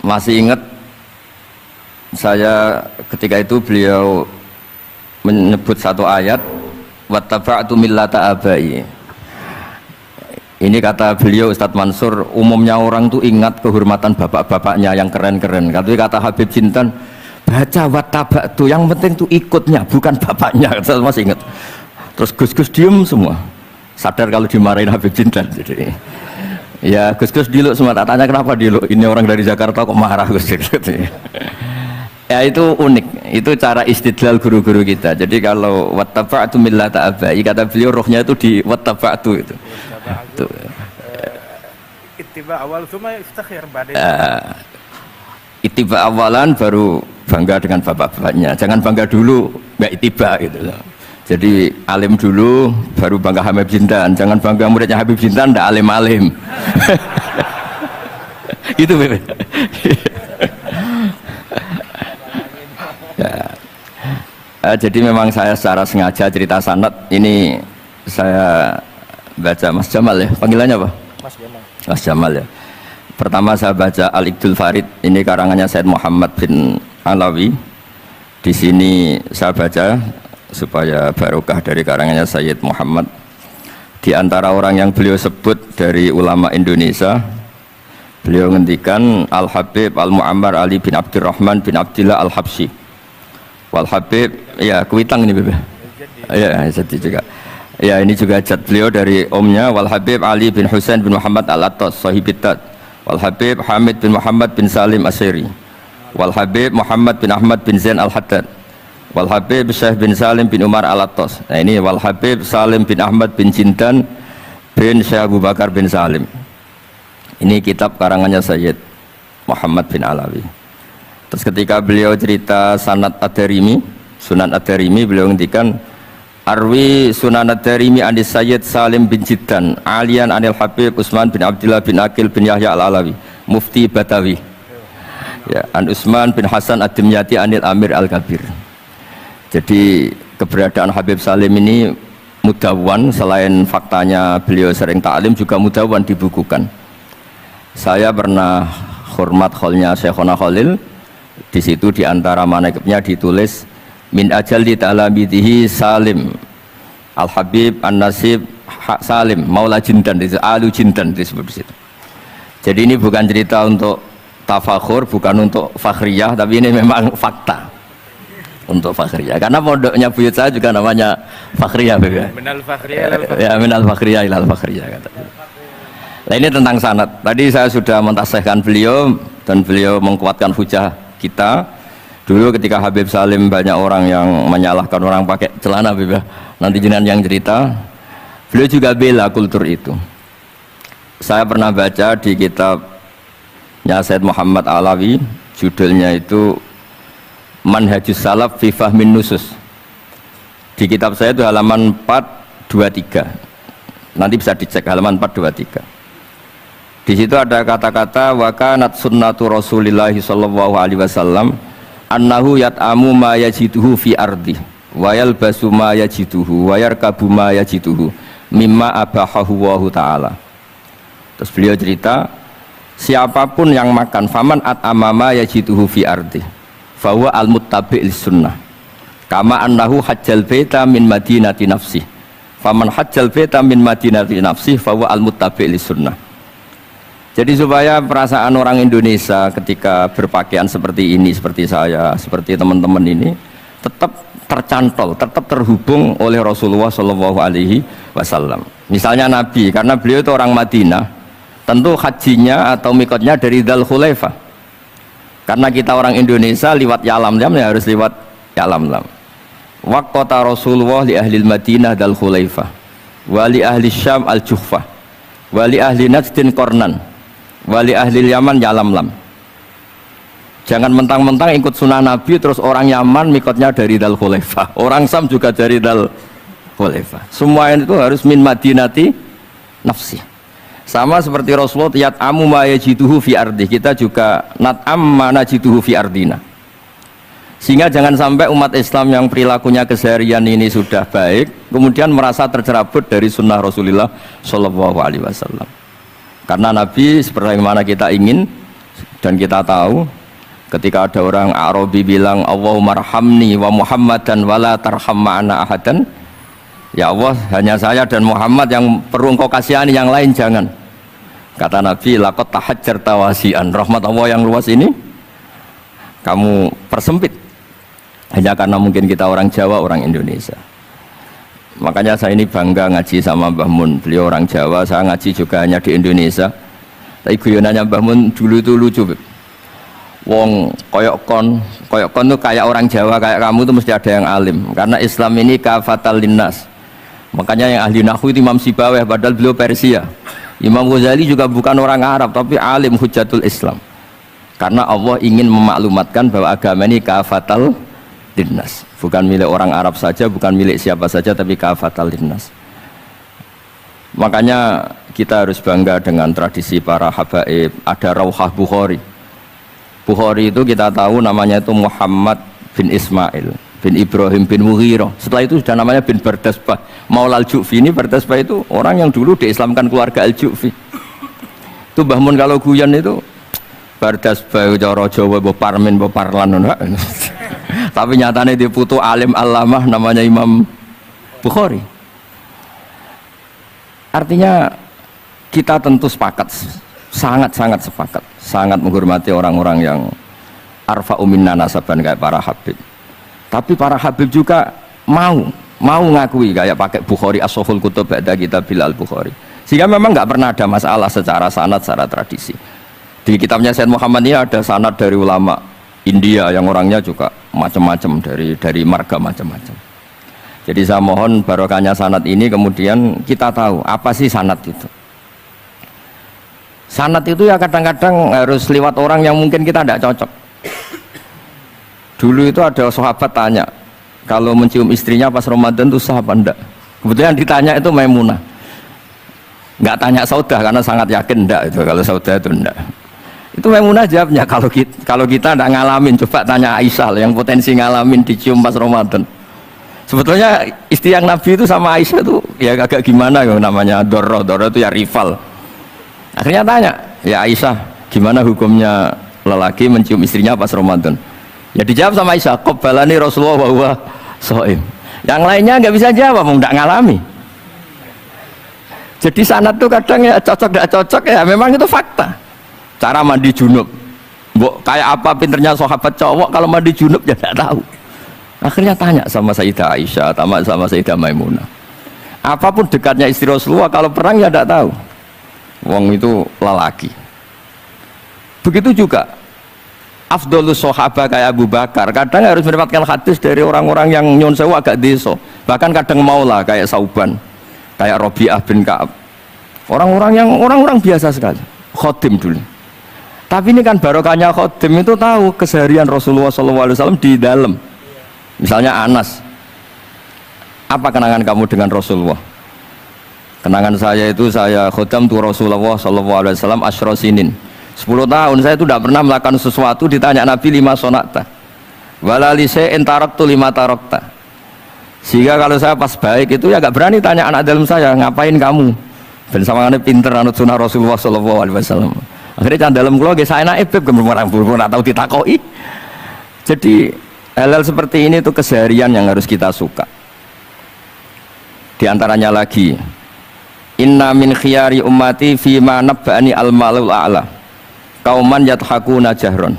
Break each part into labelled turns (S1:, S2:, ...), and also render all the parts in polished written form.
S1: masih ingat saya ketika itu beliau menyebut satu ayat wattaba'tu millata abai. Ini kata beliau Ustadz Mansur, umumnya orang tuh ingat kehormatan bapak-bapaknya yang keren-keren. Tapi kata Habib Jintan, baca wattaba'tu yang penting tuh ikutnya bukan bapaknya. Saya masih ingat. Terus Gus-Gus diem semua. Sadar kalau dimarahin Habib Jintan. Jadi ya Gus-Gus diluk semua. Tak tanya kenapa diluk. Ini orang dari Jakarta kok marah Gus-Gus. Ya itu unik, itu cara istidlal guru-guru kita. Jadi kalau wattaba'tu millata abai, kata beliau rohnya itu di wattaba'tu itu.
S2: Ittiba awal cuma iftakhir badai.
S1: Ittiba awalan baru bangga dengan bapak-bapaknya. Jangan bangga dulu nggak ittiba gitu loh. Jadi alim dulu baru bangga Habib Jintan. Jangan bangga muridnya Habib Jintan ndak alim-alim. Itu Bebe. Ya. Jadi memang saya secara sengaja cerita sanad ini saya baca Mas Jamal ya, panggilannya apa?
S2: Mas Jamal.
S1: Mas Jamal ya. Pertama saya baca Al-Iqdul Farid, ini karangannya Said Muhammad bin Alawi. Di sini saya baca supaya barokah dari karangannya Sayyid Muhammad. Di antara orang yang beliau sebut dari ulama Indonesia, beliau ngendikan Al-Habib Al-Mu'ammar Ali bin Abdurrahman bin Abdillah Al-Habsyi. Wal Habib, ya Kuitang ini Bebe. Ya, jadi juga. Ya ini juga jad beliau dari omnya Wal Habib Ali bin Husain bin Muhammad Al-Attas Sahibitat. Wal Habib Hamid bin Muhammad bin Salim Asyiri. Wal Habib Muhammad bin Ahmad bin Zain Al-Haddad. Wal Habib Syekh bin Salim bin Umar Al-Attas. Nah ini Wal Habib Salim bin Ahmad bin Jintan bin Syekh Abu Bakar bin Salim. Ini kitab karangannya Sayyid Muhammad bin Alawi. Terus ketika beliau cerita Sanad Ad-Darimi, Sunan Ad-Darimi, beliau ngendikan Arwi Sunan Ad-Darimi anis Sayyid Salim bin Jiddan Alian anil Habib Utsman bin Abdillah bin Akil bin Yahya Al-Alawi Mufti Batawi, ya, an Utsman bin Hasan Ad-Dimyati anil Amir Al-Kabir. Jadi keberadaan Habib Salim ini mudawwan, selain faktanya beliau sering ta'lim juga mudawwan dibukukan. Saya pernah hormat kholnya Syekhona Khalil. Di situ di antara manaqibnya ditulis min ajalli ta'lamidhi Salim Al-Habib An-Nasib Salim Maula Jindan, Alu Jindan disebut di situ. Jadi ini bukan cerita untuk tafakhur, bukan untuk fakhriyah, tapi ini memang fakta untuk fakhriyah. Karena pondoknya buyut saya juga namanya fakhriyah, ya.
S2: Minal fakhriyah ilal fakhriyah.
S1: Ya, minal fakhriyah ilal fakhriyah kata. Nah ini tentang sanad. Tadi saya sudah mentasihkan beliau dan beliau mengkuatkan hujah kita. Dulu ketika Habib Salim banyak orang yang menyalahkan orang pakai celana, Bebe. Nanti jenengan yang cerita. Beliau juga bela kultur itu. Saya pernah baca di kitabnya Said Muhammad Alawi, judulnya itu Manhajus Salaf fi Fahmin Nusus. Di kitab saya itu halaman 423. Nanti bisa dicek halaman 423. Di situ ada kata-kata wa kanat sunnatu Rasulillah sallallahu alaihi wasallam annahu yat'amu ma yajiduhu fi ardi wa yalbasu ma yajiduhu wa yarkabu ma yajiduhu mimma abahahu wa ta'ala. Terus beliau cerita siapapun yang makan faman at'ama ma yajiduhu fi ardi fa huwa al-muttabi' lis-sunnah kama annahu hajjal baita min madinati nafsi faman hajjal baita min madinati nafsi fa huwa al-muttabi' lis-sunnah. Jadi supaya perasaan orang Indonesia ketika berpakaian seperti ini, seperti saya, seperti teman-teman ini tetap tercantol, tetap terhubung oleh Rasulullah Shallallahu Alaihi Wasallam. Misalnya Nabi, karena beliau itu orang Madinah, tentu hajinya atau mikotnya dari Dzul Khulaifah. Karena kita orang Indonesia lewat Yalamlam ya harus lewat Yalamlam. Waqata Rasulullah li ahli Madinah Dzul Khulaifah, wa li ahli Syam al-Juhfah, wa li ahli Najdin Qornan, wali ahli Yaman Yalamlam. Jangan mentang-mentang ikut sunnah Nabi terus orang Yaman mikotnya dari Dzul Khulaifah, orang Sam juga dari Dzul Khulaifah. Semua itu harus min madinati nafsi. Sama seperti Rasulullah yat'amu ma yajiduhu fi ardi, kita juga nat'am ma najiduhu fi ardina. Sehingga jangan sampai umat Islam yang perilakunya keseharian ini sudah baik kemudian merasa tercerabut dari sunnah Rasulullah Shallallahu Alaihi Wasallam. Karena Nabi seperti yang mana kita ingin Dan kita tahu ketika ada orang Arabi bilang Allahumma arhamni wa Muhammadan wala tarham ma'ana ahadan, ya Allah hanya saya dan Muhammad yang perlu engkau kasihani, yang lain jangan. Kata Nabi, laqad tahajjarta wasi'an, rahmat Allah yang luas ini kamu persempit hanya karena mungkin kita orang Jawa, orang Indonesia. Makanya saya ini bangga ngaji sama Mbah Mun, beliau orang Jawa, saya ngaji juga hanya di Indonesia. Tapi guyonannya Mbah Mun dulu itu lucu. Wong koyok kon tuh kayak orang Jawa kayak kamu tuh mesti ada yang alim, karena Islam ini kafatal linnas. Makanya yang ahli nahwu itu Imam Sibawayh, padahal beliau Persia. Imam Ghazali juga bukan orang Arab tapi alim hujatul Islam, karena Allah ingin memaklumatkan bahwa agama ini kafatal linnas, bukan milik orang Arab saja, bukan milik siapa saja, tapi kafatal linnas. Makanya kita harus bangga dengan tradisi para habaib. Ada Rauhah Bukhari. Bukhari itu kita tahu namanya itu Muhammad bin Ismail bin Ibrahim bin Mughirah. Setelah itu sudah namanya bin Bardasbah. Maula al-Ju'fi ini, Bardasbah itu orang yang dulu diislamkan keluarga al-Ju'fi. Itu Mbah Mun kalau guyon itu Bardasbah cara Jawa bo parmin bo parlan. Tapi nyatanya dia putu alim alamah namanya Imam Bukhari. Artinya kita tentu sepakat, sangat-sangat sepakat, sangat menghormati orang-orang yang arfa'u minna nasaban kayak para habib. Tapi para habib juga mau ngakui kayak pakai Bukhari as-Sahihul Kutub ba'da kitab Bilal Bukhari. Sehingga memang nggak pernah ada masalah secara sanad, secara tradisi. Di kitabnya Sayyid Muhammad ini ada sanad dari ulama India yang orangnya juga macam-macam, dari marga macam-macam. Jadi saya mohon barokahnya sanad ini kemudian kita tahu apa sih sanad itu. Sanad itu ya kadang-kadang harus lewat orang yang mungkin kita tidak cocok. Dulu itu ada sahabat tanya, kalau mencium istrinya pas Ramadan itu sah apa enggak? Kebetulan ditanya itu Maimunah. Enggak tanya Saudah karena sangat yakin enggak itu, kalau Saudah itu enggak. Itu Maimunah jawabnya, kalau kita enggak ngalamin, coba tanya Aisyah yang potensi ngalamin dicium pas Ramadan. Sebetulnya istri yang Nabi itu sama Aisyah itu ya agak gimana ya, namanya Doro itu ya rival. Akhirnya tanya, ya Aisyah gimana hukumnya lelaki mencium istrinya pas Ramadan? Ya dijawab sama Aisyah, qabbalani Rasulullah wa huwa shaim. Yang lainnya nggak bisa jawab, nggak ngalami. Jadi sanad tuh kadang ya cocok nggak cocok ya, memang itu fakta. Cara mandi junub, kayak apa pinternya sahabat cowok kalau mandi junub ya nggak tahu. Akhirnya tanya sama Sayyidah Aisyah, sama Sayyidah Maimunah. Apapun dekatnya istri Rasulullah, kalau perang ya tidak tahu. Wong itu lelaki. Begitu juga afdolus sahabat kayak Abu Bakar, kadang harus mendapatkan hadis dari orang-orang yang nyon sewu agak deso. Bahkan kadang maula kayak Sauban, kayak Rabi'ah bin Ka'ab. Orang-orang biasa sekali. Khodim dulu. Tapi ini kan barokahnya khodim itu tahu keseharian Rasulullah SAW di dalam. Misalnya Anas, apa kenangan kamu dengan Rasulullah? Kenangan saya itu saya khodam tu Rasulullah SAW asyra sinin, 10 tahun saya itu tidak pernah melakukan sesuatu ditanya Nabi lima sonakta wala li syai'in taraktu lima tarakta. Sehingga kalau saya pas baik itu ya gak berani tanya anak dalam saya, ngapain kamu? Dan sama aneh pinter anut sunnah Rasulullah SAW. Akhirnya can dalam kula nggih saenake beb gemrung tahu ditakoi. Jadi hal-hal seperti ini itu keseharian yang harus kita suka. Di antaranya lagi, inna min khiyari ummati fima nabba'ani al-malul a'la kauman yathakuna jahron.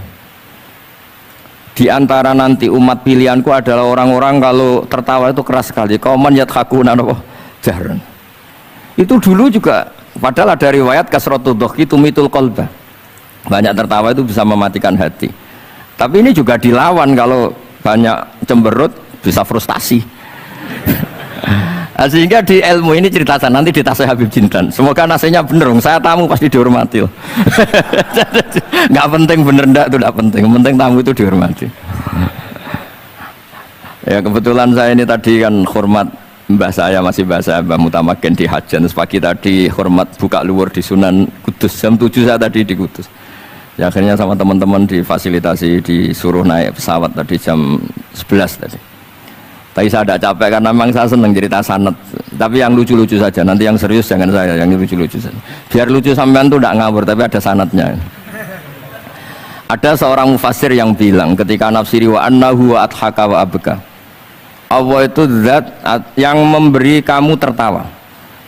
S1: Di antara nanti umat pilihanku adalah orang-orang kalau tertawa itu keras sekali, kauman yathakuna jahron. Itu dulu juga, padahal ada riwayat kasratu dhahki tumitul qalba, banyak tertawa itu bisa mematikan hati. Tapi ini juga dilawan, kalau banyak cemberut bisa frustasi. Sehingga di ilmu ini ceritakan nanti di tasnya Habib Jintan. Semoga nasinya bener, saya tamu pasti dihormati. Nggak penting bener ndak itu nggak penting, penting tamu itu dihormati. Ya kebetulan saya ini tadi kan hormat mbah saya, masih mbah saya Mbah Mutamakin di Hajan. Pagi tadi hormat buka luar di Sunan Kudus, jam 7 saya tadi di Kudus. Ya akhirnya sama teman-teman difasilitasi, disuruh naik pesawat tadi jam 11 tadi. Tapi saya tidak capek karena memang saya senang cerita sanad. Tapi yang lucu-lucu saja, nanti yang serius jangan saya, yang lucu-lucu saja. Biar lucu sampean tuh tidak ngawur, tapi ada sanadnya. Ada seorang mufassir yang bilang ketika nafsiri wa annahu wa adhaka wa abka. Allah itu zat yang memberi kamu tertawa.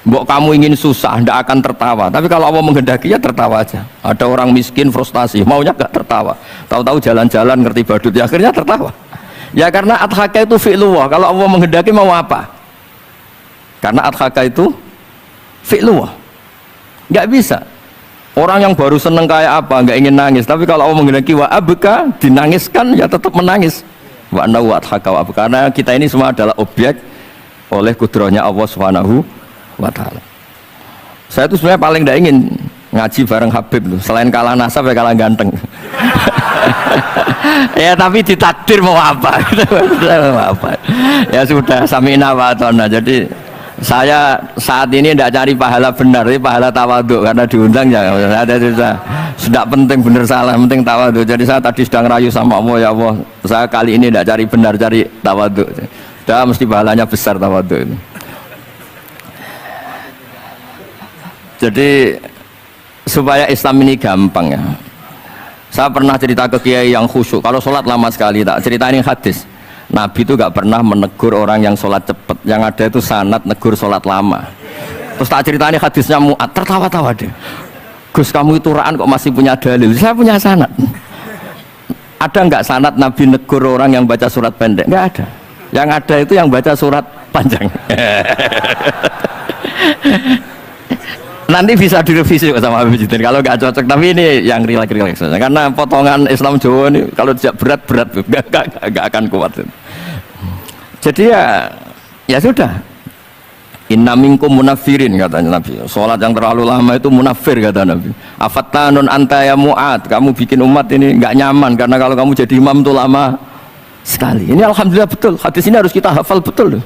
S1: Mbok kamu ingin susah, tidak akan tertawa. Tapi kalau Allah menghendaki ya tertawa aja. Ada orang miskin frustasi, maunya gak tertawa. Tahu-tahu jalan-jalan ngerti badut, ya akhirnya tertawa. Ya karena adhaka itu fi'lullah. Kalau Allah menghendaki mau apa? Karena adhaka itu fi'lullah. Gak bisa. Orang yang baru seneng kayak apa, nggak ingin nangis. Tapi kalau Allah menghendaki wa abka, dinangiskan ya tetap menangis. Wa anna wa adhaka wa abka. Karena kita ini semua adalah objek oleh kudrahnya Allah Subhanahu wa ta'ala. Saya itu sebenarnya paling tidak ingin ngaji bareng Habib tuh. Selain kalah nasab ya kalah ganteng. Ya tapi ditakdir mau apa? Mau apa? Ya sudah sami'na wa ata'na. Jadi saya saat ini tidak cari pahala benar, tapi pahala tawaduk karena diundang ya. Ada sudah penting benar salah, penting tawaduk. Jadi saya tadi sedang rayu sama Allah, ya Allah, saya kali ini tidak cari benar, cari tawaduk. Sudah mesti pahalanya besar tawaduk itu. Jadi supaya Islam ini gampang ya. Saya pernah cerita ke kiai yang khusyuk. Kalau sholat lama sekali, tak ceritain hadis. Nabi itu gak pernah menegur orang yang sholat cepat. Yang ada itu sanad negur sholat lama. Terus tak ceritanya hadisnya Mu'ad, tertawa-tawa deh. Gus kamu itu raan kok masih punya dalil. Saya punya sanad. Ada nggak sanad Nabi negur orang yang baca surat pendek? Nggak ada. Yang ada itu yang baca surat panjang. Nanti bisa direvisi sama Habib Jidin kalau nggak cocok. Tapi ini yang rileks saja. Karena potongan Islam Jawa ini kalau tidak berat nggak akan kuat. Jadi ya sudah. Inna minkum munafirin katanya Nabi. Sholat yang terlalu lama itu munafir kata Nabi. Afattanun anta ya Mu'ad. Kamu bikin umat ini nggak nyaman karena kalau kamu jadi imam itu lama sekali. Ini alhamdulillah betul. Hadis ini harus kita hafal betul.